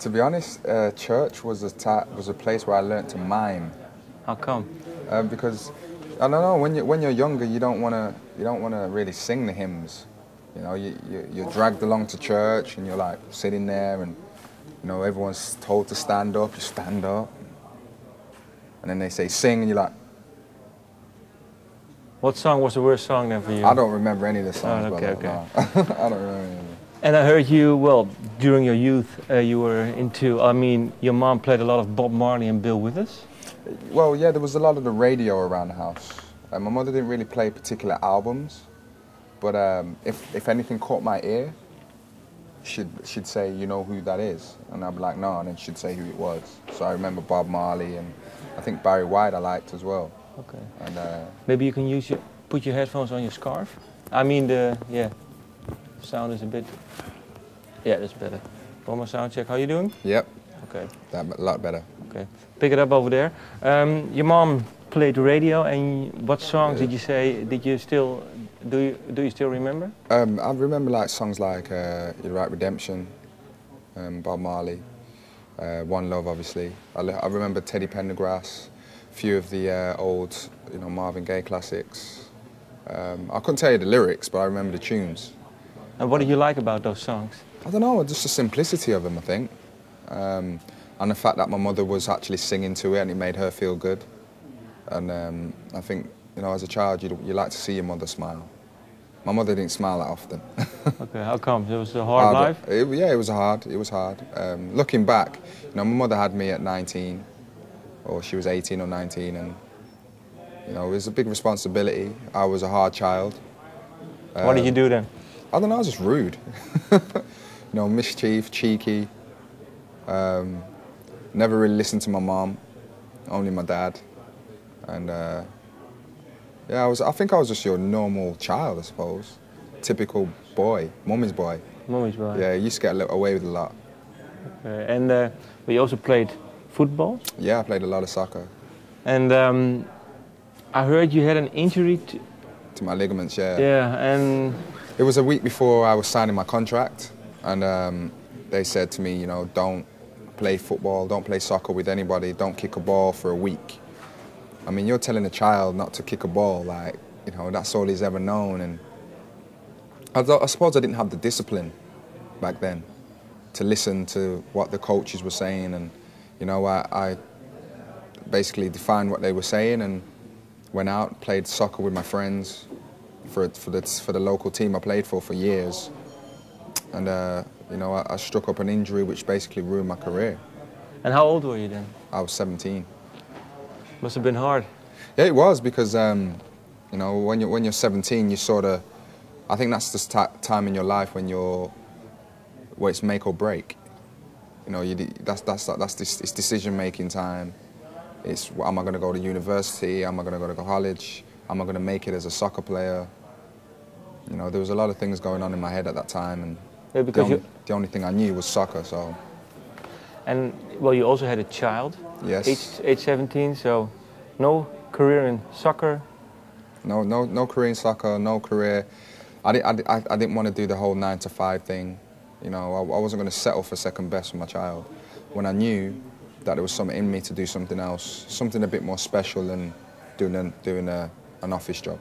To be honest, church was a place where I learnt to mime. How come? Because I don't know. When you're younger, you don't wanna really sing the hymns. You know, you're dragged along to church, and you're like sitting there, and you know everyone's told to stand up. You stand up, and then they say sing, and you're like. What song was the worst song then for you? I don't remember any of the songs. Oh, okay, okay. No. I don't remember any of them. And I heard you, well, during your youth, you were into, I mean, your mom played a lot of Bob Marley and Bill Withers? Well, yeah, there was a lot of the radio around the house. My mother didn't really play particular albums, but if anything caught my ear, she'd say, you know who that is? And I'd be like, no, and then she'd say who it was. So I remember Bob Marley, and I think Barry White I liked as well. Okay. And maybe you can put your headphones on your scarf? I mean, sound is a bit, yeah, that's better. One more sound check, how you doing? Yep. Okay. That a lot better. Okay. Pick it up over there. Your mom played the radio, and what songs did you say, do you still remember? I remember like songs like You're Right, Redemption, Bob Marley, One Love obviously. I remember Teddy Pendergrass, a few of the old, you know, Marvin Gaye classics. I couldn't tell you the lyrics, but I remember the tunes. And what did you like about those songs? I don't know, just the simplicity of them, I think. And the fact that my mother was actually singing to it and it made her feel good. And I think, you know, as a child, you like to see your mother smile. My mother didn't smile that often. Okay, how come? It was a hard life? Yeah, it was hard. It was hard. Looking back, you know, my mother had me at 19, or she was 18 or 19, and you know, it was a big responsibility. I was a hard child. What did you do then? I don't know, I was just rude. You know, mischief, cheeky. Never really listened to my mom, only my dad. And yeah, I think I was just your normal child, I suppose. Typical boy, mummy's boy. Mummy's boy. Yeah, I used to get away with a lot. Okay. And we also played football? Yeah, I played a lot of soccer. And I heard you had an injury to my ligaments, yeah. Yeah, and it was a week before I was signing my contract, and they said to me, you know, don't play football, don't play soccer with anybody, don't kick a ball for a week. I mean, you're telling a child not to kick a ball, like, you know, that's all he's ever known. And I suppose I didn't have the discipline back then to listen to what the coaches were saying, and, you know, I basically defined what they were saying and went out, played soccer with my friends for the local team I played for years. And, you know, I struck up an injury which basically ruined my career. And how old were you then? I was 17. Must have been hard. Yeah, it was, because, you know, when you're 17, you sort of, I think that's the time in your life where it's make or break. You know, it's decision-making time. It's, am I going to go to university? Am I going to go to college? Am I going to make it as a soccer player? You know, there was a lot of things going on in my head at that time, and yeah, because the only thing I knew was soccer. So. And well, you also had a child. Yes. Age 17, so no career in soccer. No career in soccer. No career. I didn't want to do the whole 9-to-5 thing. You know, I wasn't going to settle for second best for my child. When I knew that there was something in me to do something else, something a bit more special than doing an office job.